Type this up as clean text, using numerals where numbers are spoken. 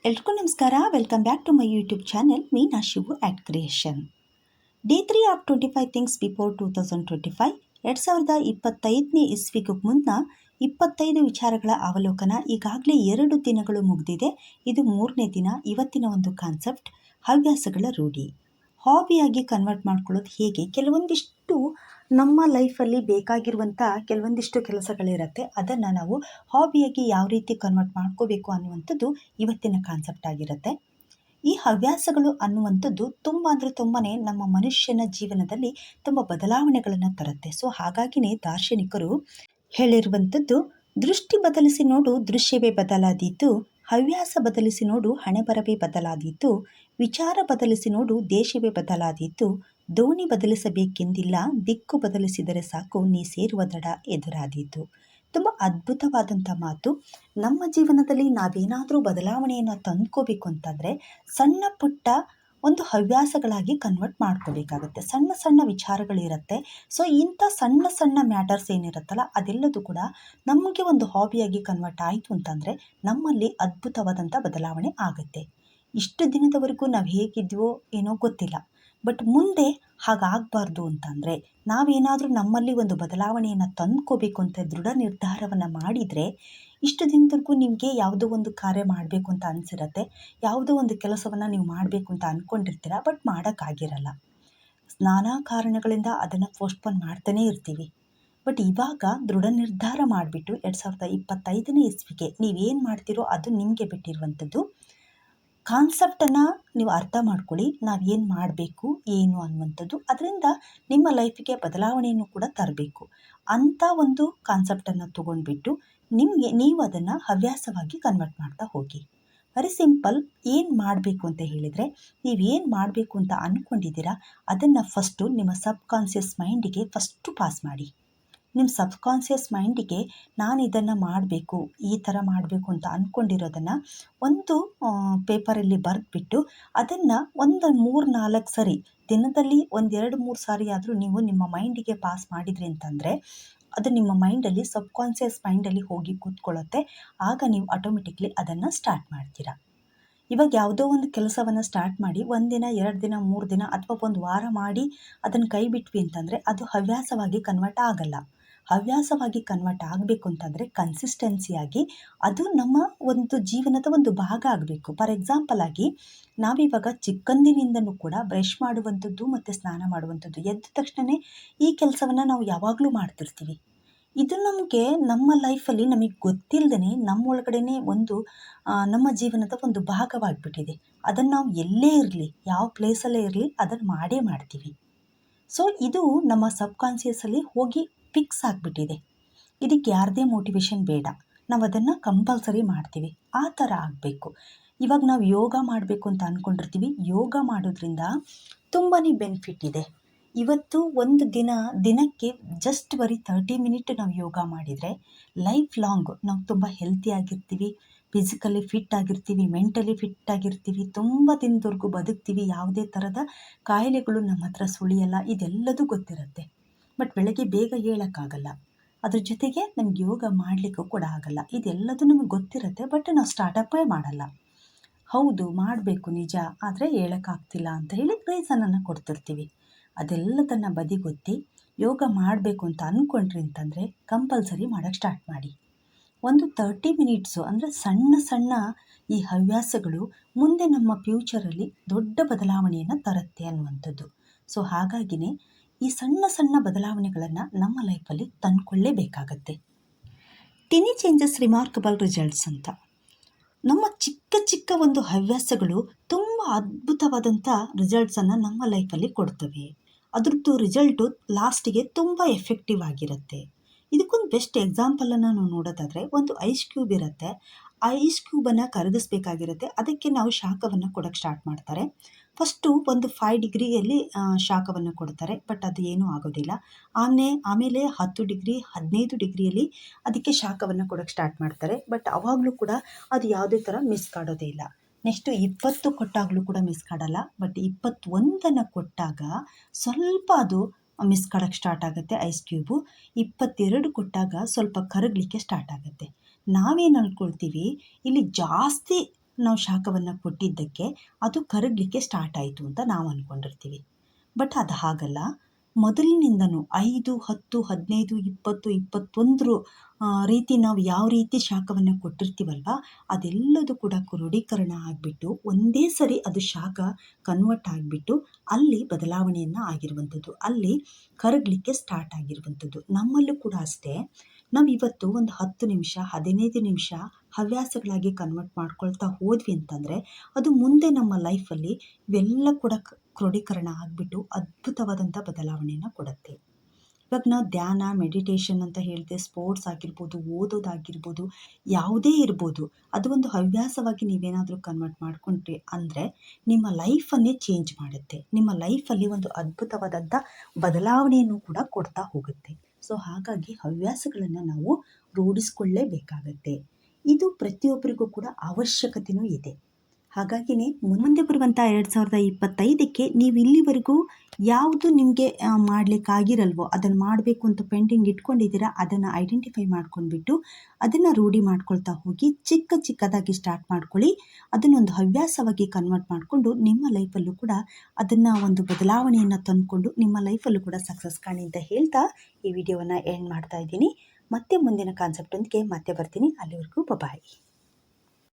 ಎಲ್ರಿಗೂ ನಮಸ್ಕಾರ. Welcome back to my YouTube channel Meena Shivu at creation. Day 3 of 25 things before 2025. 2025ನೇ ಇಸ್ವಿಗೂ ಮುನ್ನ 25 ವಿಚಾರಗಳ ಅವಲೋಕನ. ಈಗಾಗಲೇ 2 ದಿನಗಳು ಮುಗಿದಿದೆ. ಇದು 3ನೇ ದಿನ. ಇವತ್ತಿನ ಒಂದು ಕಾನ್ಸೆಪ್ಟ್ ಹವ್ಯಾಸಗಳ ರೂಢಿ. ಹಾಬಿಯಾಗಿ ಕನ್ವರ್ಟ್ ಮಾಡ್ಕೊಳ್ಳೋದು ಹೇಗೆ? ಕೆಲವೊಂದಿಷ್ಟು ನಮ್ಮ ಲೈಫಲ್ಲಿ ಬೇಕಾಗಿರುವಂಥ ಕೆಲವೊಂದಿಷ್ಟು ಕೆಲಸಗಳಿರುತ್ತೆ. ಅದನ್ನು ನಾವು ಹಾಬಿಯಾಗಿ ಯಾವ ರೀತಿ ಕನ್ವರ್ಟ್ ಮಾಡ್ಕೋಬೇಕು ಅನ್ನುವಂಥದ್ದು ಇವತ್ತಿನ ಕಾನ್ಸೆಪ್ಟ್ ಆಗಿರುತ್ತೆ. ಈ ಹವ್ಯಾಸಗಳು ಅನ್ನುವಂಥದ್ದು ತುಂಬ ಅಂದರೆ ತುಂಬಾ ನಮ್ಮ ಮನುಷ್ಯನ ಜೀವನದಲ್ಲಿ ತುಂಬ ಬದಲಾವಣೆಗಳನ್ನು ತರುತ್ತೆ. ಸೊ ಹಾಗಾಗಿನೇ ದಾರ್ಶನಿಕರು ಹೇಳಿರುವಂಥದ್ದು, ದೃಷ್ಟಿ ಬದಲಿಸಿ ನೋಡು ದೃಶ್ಯವೇ ಬದಲಾದೀತು, ಹವ್ಯಾಸ ಬದಲಿಸಿ ನೋಡು ಹಣೆಬರವೇ ಬದಲಾದೀತು, ವಿಚಾರ ಬದಲಿಸಿ ನೋಡು ದೇಶವೇ ಬದಲಾದೀತು, ದೋಣಿ ಬದಲಿಸಬೇಕೆಂದಿಲ್ಲ, ದಿಕ್ಕು ಬದಲಿಸಿದರೆ ಸಾಕು ನೀ ಸೇರುವ ದಡ ಎದುರಾದೀತು. ತುಂಬ ಅದ್ಭುತವಾದಂಥ ಮಾತು. ನಮ್ಮ ಜೀವನದಲ್ಲಿ ನಾವೇನಾದರೂ ಬದಲಾವಣೆಯನ್ನು ತಂದ್ಕೋಬೇಕು ಅಂತಂದರೆ ಸಣ್ಣ ಪುಟ್ಟ ಒಂದು ಹವ್ಯಾಸಗಳಾಗಿ ಕನ್ವರ್ಟ್ ಮಾಡ್ಕೋಬೇಕಾಗುತ್ತೆ. ಸಣ್ಣ ಸಣ್ಣ ವಿಚಾರಗಳಿರುತ್ತೆ. ಸೊ ಇಂಥ ಸಣ್ಣ ಸಣ್ಣ ಮ್ಯಾಟರ್ಸ್ ಏನಿರುತ್ತಲ್ಲ ಅದೆಲ್ಲದೂ ಕೂಡ ನಮಗೆ ಒಂದು ಹಾಬಿಯಾಗಿ ಕನ್ವರ್ಟ್ ಆಯಿತು ಅಂತಂದರೆ ನಮ್ಮಲ್ಲಿ ಅದ್ಭುತವಾದಂಥ ಬದಲಾವಣೆ ಆಗುತ್ತೆ. ಇಷ್ಟು ದಿನದವರೆಗೂ ನಾವು ಹೇಗಿದ್ವೋ ಏನೋ ಗೊತ್ತಿಲ್ಲ, ಬಟ್ ಮುಂದೆ ಹಾಗಾಗಬಾರ್ದು ಅಂತಂದರೆ ನಾವೇನಾದರೂ ನಮ್ಮಲ್ಲಿ ಒಂದು ಬದಲಾವಣೆಯನ್ನು ತಂದ್ಕೋಬೇಕು ಅಂತ ದೃಢ ನಿರ್ಧಾರವನ್ನು ಮಾಡಿದರೆ, ಇಷ್ಟು ದಿನದವರೆಗೂ ನಿಮಗೆ ಯಾವುದೋ ಒಂದು ಕಾರ್ಯ ಮಾಡಬೇಕು ಅಂತ ಅನಿಸಿರುತ್ತೆ, ಯಾವುದೋ ಒಂದು ಕೆಲಸವನ್ನು ನೀವು ಮಾಡಬೇಕು ಅಂತ ಅಂದ್ಕೊಂಡಿರ್ತೀರ, ಬಟ್ ಮಾಡೋಕ್ಕಾಗಿರಲ್ಲ. ನಾನಾ ಕಾರಣಗಳಿಂದ ಅದನ್ನು ಪೋಸ್ಟ್ಪೋನ್ ಮಾಡ್ತಾನೇ ಇರ್ತೀವಿ. ಬಟ್ ಇವಾಗ ದೃಢ ನಿರ್ಧಾರ ಮಾಡಿಬಿಟ್ಟು 2025ನೇ ಇಸ್ವಿಗೆ ನೀವೇನು ಮಾಡ್ತೀರೋ ಅದು ನಿಮಗೆ ಬಿಟ್ಟಿರುವಂಥದ್ದು. ಕಾನ್ಸೆಪ್ಟನ್ನು ನೀವು ಅರ್ಥ ಮಾಡ್ಕೊಳ್ಳಿ, ನಾವೇನು ಮಾಡಬೇಕು ಏನು ಅನ್ನುವಂಥದ್ದು. ಅದರಿಂದ ನಿಮ್ಮ ಲೈಫಿಗೆ ಬದಲಾವಣೆಯನ್ನು ಕೂಡ ತರಬೇಕು ಅಂಥ ಒಂದು ಕಾನ್ಸೆಪ್ಟನ್ನು ತೊಗೊಂಡ್ಬಿಟ್ಟು ನೀವು ಅದನ್ನು ಹವ್ಯಾಸವಾಗಿ ಕನ್ವರ್ಟ್ ಮಾಡ್ತಾ ಹೋಗಿ. Very simple. ಏನು ಮಾಡಬೇಕು ಅಂತ ಹೇಳಿದರೆ, ನೀವೇನು ಮಾಡಬೇಕು ಅಂತ ಅಂದ್ಕೊಂಡಿದ್ದೀರಾ ಅದನ್ನು ಫಸ್ಟು ನಿಮ್ಮ ಸಬ್ಕಾನ್ಷಿಯಸ್ ಮೈಂಡಿಗೆ ಫಸ್ಟು ಪಾಸ್ ಮಾಡಿ. ನಿಮ್ಮ ಸಬ್ಕಾನ್ಷಿಯಸ್ ಮೈಂಡಿಗೆ ನಾನು ಇದನ್ನು ಮಾಡಬೇಕು, ಈ ಥರ ಮಾಡಬೇಕು ಅಂತ ಅಂದ್ಕೊಂಡಿರೋದನ್ನು ಒಂದು ಪೇಪರಲ್ಲಿ ಬರೆದ್ಬಿಟ್ಟು ಅದನ್ನು ಒಂದು 3-4 ಸರಿ ದಿನದಲ್ಲಿ 1-2-3 ಸಾರಿ ಆದರೂ ನೀವು ನಿಮ್ಮ ಮೈಂಡಿಗೆ ಪಾಸ್ ಮಾಡಿದ್ರಿ ಅಂತಂದರೆ ಅದು ನಿಮ್ಮ ಮೈಂಡಲ್ಲಿ ಸಬ್ಕಾನ್ಷಿಯಸ್ ಮೈಂಡಲ್ಲಿ ಹೋಗಿ ಕೂತ್ಕೊಳ್ಳುತ್ತೆ. ಆಗ ನೀವು ಆಟೋಮೆಟಿಕ್ಲಿ ಅದನ್ನು ಸ್ಟಾರ್ಟ್ ಮಾಡ್ತೀರಾ. ಇವಾಗ ಯಾವುದೋ ಒಂದು ಕೆಲಸವನ್ನು ಸ್ಟಾರ್ಟ್ ಮಾಡಿ 1 ದಿನ 2 ದಿನ 3 ದಿನ ಅಥವಾ 1 ವಾರ ಮಾಡಿ ಅದನ್ನು ಕೈ ಬಿಟ್ವಿ ಅಂತಂದರೆ ಅದು ಹವ್ಯಾಸವಾಗಿ ಕನ್ವರ್ಟ್ ಆಗಲ್ಲ. ಹವ್ಯಾಸವಾಗಿ ಕನ್ವರ್ಟ್ ಆಗಬೇಕು ಅಂತಂದರೆ ಕನ್ಸಿಸ್ಟೆನ್ಸಿಯಾಗಿ ಅದು ನಮ್ಮ ಒಂದು ಜೀವನದ ಒಂದು ಭಾಗ ಆಗಬೇಕು. ಫಾರ್ ಎಕ್ಸಾಂಪಲ್ ಆಗಿ ನಾವಿವಾಗ ಚಿಕ್ಕಂದಿನಿಂದನೂ ಕೂಡ ಬ್ರಷ್ ಮಾಡುವಂಥದ್ದು ಮತ್ತು ಸ್ನಾನ ಮಾಡುವಂಥದ್ದು, ಎದ್ದ ತಕ್ಷಣವೇ ಈ ಕೆಲಸವನ್ನು ನಾವು ಯಾವಾಗಲೂ ಮಾಡ್ತಿರ್ತೀವಿ. ಇದು ನಮಗೆ ನಮ್ಮ ಲೈಫಲ್ಲಿ ನಮಗೆ ಗೊತ್ತಿಲ್ಲದೇ ನಮ್ಮೊಳಗಡೆ ಒಂದು ನಮ್ಮ ಜೀವನದ ಒಂದು ಭಾಗವಾಗಿಬಿಟ್ಟಿದೆ. ಅದನ್ನು ನಾವು ಎಲ್ಲೇ ಇರಲಿ, ಯಾವ ಪ್ಲೇಸಲ್ಲೇ ಇರಲಿ ಅದನ್ನು ಮಾಡೇ ಮಾಡ್ತೀವಿ. ಸೊ ಇದು ನಮ್ಮ ಸಬ್ಕಾನ್ಷಿಯಸಲ್ಲಿ ಹೋಗಿ ಫಿಕ್ಸ್ ಆಗಿಬಿಟ್ಟಿದೆ. ಇದಕ್ಕೆ ಯಾರದೇ ಮೋಟಿವೇಶನ್ ಬೇಡ, ನಾವು ಅದನ್ನು ಕಂಪಲ್ಸರಿ ಮಾಡ್ತೀವಿ. ಆ ಥರ ಆಗಬೇಕು. ಇವಾಗ ನಾವು ಯೋಗ ಮಾಡಬೇಕು ಅಂತ ಅಂದ್ಕೊಂಡಿರ್ತೀವಿ. ಯೋಗ ಮಾಡೋದ್ರಿಂದ ತುಂಬಾ ಬೆನಿಫಿಟ್ ಇದೆ. ಇವತ್ತು ಒಂದು ದಿನಕ್ಕೆ ಜಸ್ಟ್ ಬರೀ 30 ಮಿನಿಟ್ ನಾವು ಯೋಗ ಮಾಡಿದರೆ ಲೈಫ್ ಲಾಂಗ್ ನಾವು ತುಂಬ ಹೆಲ್ತಿಯಾಗಿರ್ತೀವಿ, ಫಿಸಿಕಲಿ ಫಿಟ್ ಆಗಿರ್ತೀವಿ, ಮೆಂಟಲಿ ಫಿಟ್ ಆಗಿರ್ತೀವಿ, ತುಂಬ ದಿನದವರೆಗೂ ಬದುಕ್ತೀವಿ. ಯಾವುದೇ ಥರದ ಕಾಯಿಲೆಗಳು ನಮ್ಮ ಹತ್ರ ಸುಳಿಯಲ್ಲ. ಇದೆಲ್ಲದೂ ಗೊತ್ತಿರುತ್ತೆ. ಬಟ್ ಬೆಳಗ್ಗೆ ಬೇಗ ಏಳೋಕ್ಕಾಗಲ್ಲ. ಅದ್ರ ಜೊತೆಗೆ ನಮ್ಗೆ ಯೋಗ ಮಾಡಲಿಕ್ಕೂ ಕೂಡ ಆಗಲ್ಲ. ಇದೆಲ್ಲದೂ ನಮಗೆ ಗೊತ್ತಿರುತ್ತೆ, ಬಟ್ ನಾವು ಸ್ಟಾರ್ಟಪ್ಪೇ ಮಾಡಲ್ಲ. ಹೌದು ಮಾಡಬೇಕು ನಿಜ, ಆದರೆ ಹೇಳೋಕ್ಕಾಗ್ತಿಲ್ಲ ಅಂತ ಹೇಳಿ ರೀಸನನ್ನು ಕೊಡ್ತಿರ್ತೀವಿ. ಅದೆಲ್ಲದನ್ನು ಬದಿಗೊತ್ತಿ ಯೋಗ ಮಾಡಬೇಕು ಅಂತ ಅಂದ್ಕೊಂಡ್ರಿ ಅಂತಂದರೆ ಕಂಪಲ್ಸರಿ ಮಾಡೋಕ್ಕೆ ಸ್ಟಾರ್ಟ್ ಮಾಡಿ. ಒಂದು 30 ಮಿನಿಟ್ಸು ಅಂದರೆ ಸಣ್ಣ ಸಣ್ಣ ಈ ಹವ್ಯಾಸಗಳು ಮುಂದೆ ನಮ್ಮ ಫ್ಯೂಚರಲ್ಲಿ ದೊಡ್ಡ ಬದಲಾವಣೆಯನ್ನು ತರುತ್ತೆ ಅನ್ನುವಂಥದ್ದು. ಸೊ ಹಾಗಾಗಿನೇ ಈ ಸಣ್ಣ ಸಣ್ಣ ಬದಲಾವಣೆಗಳನ್ನು ನಮ್ಮ ಲೈಫಲ್ಲಿ ತಂದುಕೊಳ್ಳೇಬೇಕಾಗತ್ತೆ. ಟಿನಿ ಚೇಂಜಸ್ ರಿಮಾರ್ಕಬಲ್ ರಿಸಲ್ಟ್ಸ್ ಅಂತ ನಮ್ಮ ಚಿಕ್ಕ ಚಿಕ್ಕ ಒಂದು ಹವ್ಯಾಸಗಳು ತುಂಬ ಅದ್ಭುತವಾದಂಥ ರಿಸಲ್ಟ್ಸನ್ನು ನಮ್ಮ ಲೈಫಲ್ಲಿ ಕೊಡ್ತವೆ. ಅದ್ರದ್ದು ರಿಸಲ್ಟು ಲಾಸ್ಟಿಗೆ ತುಂಬ ಎಫೆಕ್ಟಿವ್ ಆಗಿರುತ್ತೆ. ಇದಕ್ಕೊಂದು ಬೆಸ್ಟ್ ಎಕ್ಸಾಂಪಲನ್ನು ನಾವು ನೋಡೋದಾದರೆ, ಒಂದು ಐಸ್ ಕ್ಯೂಬ್ ಇರುತ್ತೆ. ಆ ಐಸ್ ಕ್ಯೂಬನ್ನು ಕರಗಿಸ್ಬೇಕಾಗಿರುತ್ತೆ. ಅದಕ್ಕೆ ನಾವು ಶಾಖವನ್ನು ಕೊಡೋಕ್ಕೆ ಸ್ಟಾರ್ಟ್ ಮಾಡ್ತಾರೆ. ಫಸ್ಟು ಒಂದು 5 ಡಿಗ್ರಿಯಲ್ಲಿ ಶಾಖವನ್ನು ಕೊಡ್ತಾರೆ, ಬಟ್ ಅದು ಏನೂ ಆಗೋದಿಲ್ಲ. ಆಮೇಲೆ 10 ಡಿಗ್ರಿ 15 ಡಿಗ್ರಿಯಲ್ಲಿ ಅದಕ್ಕೆ ಶಾಖವನ್ನು ಕೊಡೋಕ್ಕೆ ಸ್ಟಾರ್ಟ್ ಮಾಡ್ತಾರೆ. ಬಟ್ ಆವಾಗಲೂ ಕೂಡ ಅದು ಯಾವುದೇ ಥರ ಮಿಸ್ ಕಾಡೋದೇ ಇಲ್ಲ. ನೆಕ್ಸ್ಟು 20 ಕೊಟ್ಟಾಗಲೂ ಕೂಡ ಮಿಸ್ ಕಾಡಲ್ಲ. ಬಟ್ 21 ಕೊಟ್ಟಾಗ ಸ್ವಲ್ಪ ಅದು ಮಿಸ್ ಕಾಡೋಕ್ಕೆ ಸ್ಟಾರ್ಟ್ ಆಗುತ್ತೆ ಐಸ್ ಕ್ಯೂಬು. 22 ಕೊಟ್ಟಾಗ ಸ್ವಲ್ಪ ಕರಗಲಿಕ್ಕೆ ಸ್ಟಾರ್ಟ್ ಆಗುತ್ತೆ. ನಾವೇನು ಅಂದ್ಕೊಳ್ತೀವಿ, ಇಲ್ಲಿ ಜಾಸ್ತಿ ನಾವು ಶಾಖವನ್ನು ಕೊಟ್ಟಿದ್ದಕ್ಕೆ ಅದು ಕರಗಲಿಕ್ಕೆ ಸ್ಟಾರ್ಟ್ ಆಯಿತು ಅಂತ ನಾವು ಅಂದ್ಕೊಂಡಿರ್ತೀವಿ. ಬಟ್ ಅದು ಹಾಗಲ್ಲ. ಮೊದಲಿನಿಂದನೂ 5, 10, 15, 20, 21 ರೀತಿ ನಾವು ಯಾವ ರೀತಿ ಶಾಖವನ್ನು ಕೊಟ್ಟಿರ್ತೀವಲ್ವ, ಅದೆಲ್ಲದೂ ಕೂಡ ಕ್ರೋಢೀಕರಣ ಆಗಿಬಿಟ್ಟು ಒಂದೇ ಸರಿ ಅದು ಶಾಖ ಕನ್ವರ್ಟ್ ಆಗಿಬಿಟ್ಟು ಅಲ್ಲಿ ಬದಲಾವಣೆಯನ್ನು ಆಗಿರುವಂಥದ್ದು, ಅಲ್ಲಿ ಕರಗಲಿಕ್ಕೆ ಸ್ಟಾರ್ಟ್ ಆಗಿರುವಂಥದ್ದು. ನಮ್ಮಲ್ಲೂ ಕೂಡ ಅಷ್ಟೇ. ನಾವು ಇವತ್ತು ಒಂದು 10 ನಿಮಿಷ 15 ನಿಮಿಷ ಹವ್ಯಾಸಗಳಾಗಿ ಕನ್ವರ್ಟ್ ಮಾಡ್ಕೊಳ್ತಾ ಹೋದ್ವಿ ಅಂತಂದರೆ ಅದು ಮುಂದೆ ನಮ್ಮ ಲೈಫಲ್ಲಿ ಇವೆಲ್ಲ ಕೂಡ ಕ್ರೋಢೀಕರಣ ಆಗಿಬಿಟ್ಟು ಅದ್ಭುತವಾದಂಥ ಬದಲಾವಣೆಯನ್ನು ಕೊಡುತ್ತೆ. ಇವಾಗ ನಾವು ಧ್ಯಾನ, ಮೆಡಿಟೇಷನ್ ಅಂತ ಹೇಳಿದೆ, ಸ್ಪೋರ್ಟ್ಸ್ ಆಗಿರ್ಬೋದು, ಓದೋದಾಗಿರ್ಬೋದು, ಯಾವುದೇ ಇರ್ಬೋದು, ಅದು ಒಂದು ಹವ್ಯಾಸವಾಗಿ ನೀವೇನಾದರೂ ಕನ್ವರ್ಟ್ ಮಾಡಿಕೊಂಡ್ರಿ ಅಂದರೆ ನಿಮ್ಮ ಲೈಫನ್ನೇ ಚೇಂಜ್ ಮಾಡುತ್ತೆ. ನಿಮ್ಮ ಲೈಫಲ್ಲಿ ಒಂದು ಅದ್ಭುತವಾದಂಥ ಬದಲಾವಣೆಯನ್ನು ಕೂಡ ಕೊಡ್ತಾ ಹೋಗುತ್ತೆ. ಸೊ ಹಾಗಾಗಿ ಹವ್ಯಾಸಗಳನ್ನು ನಾವು ರೂಢಿಸ್ಕೊಳ್ಳೇಬೇಕಾಗತ್ತೆ. ಇದು ಪ್ರತಿಯೊಬ್ಬರಿಗೂ ಕೂಡ ಅವಶ್ಯಕತೆಯೂ ಇದೆ. ಹಾಗಾಗಿನೇ ಮುಂದೆ ಬರುವಂಥ 2025ಕ್ಕೆ ನೀವು ಇಲ್ಲಿವರೆಗೂ ಯಾವುದು ನಿಮಗೆ ಮಾಡಲಿಕ್ಕಾಗಿರಲ್ವೋ, ಅದನ್ನು ಮಾಡಬೇಕು ಅಂತ ಪೆಂಡಿಂಗ್ ಇಟ್ಕೊಂಡಿದ್ದೀರಾ, ಅದನ್ನು ಐಡೆಂಟಿಫೈ ಮಾಡ್ಕೊಂಡ್ಬಿಟ್ಟು ಅದನ್ನು ರೂಢಿ ಮಾಡ್ಕೊಳ್ತಾ ಹೋಗಿ ಚಿಕ್ಕ ಚಿಕ್ಕದಾಗಿ ಸ್ಟಾರ್ಟ್ ಮಾಡ್ಕೊಳ್ಳಿ. ಅದನ್ನೊಂದು ಹವ್ಯಾಸವಾಗಿ ಕನ್ವರ್ಟ್ ಮಾಡಿಕೊಂಡು ನಿಮ್ಮ ಲೈಫಲ್ಲೂ ಕೂಡ ಅದನ್ನು ಒಂದು ಬದಲಾವಣೆಯನ್ನು ತಂದುಕೊಂಡು ನಿಮ್ಮ ಲೈಫಲ್ಲೂ ಕೂಡ ಸಕ್ಸಸ್ ಕಾಣಿ ಅಂತ ಹೇಳ್ತಾ ಈ ವಿಡಿಯೋವನ್ನು ಎಂಡ್ ಮಾಡ್ತಾ ಇದ್ದೀನಿ. ಮತ್ತೆ ಮುಂದಿನ ಕಾನ್ಸೆಪ್ಟೊಂದಿಗೆ ಮತ್ತೆ ಬರ್ತೀನಿ. ಅಲ್ಲಿವರೆಗೂ ಬಾಯ್.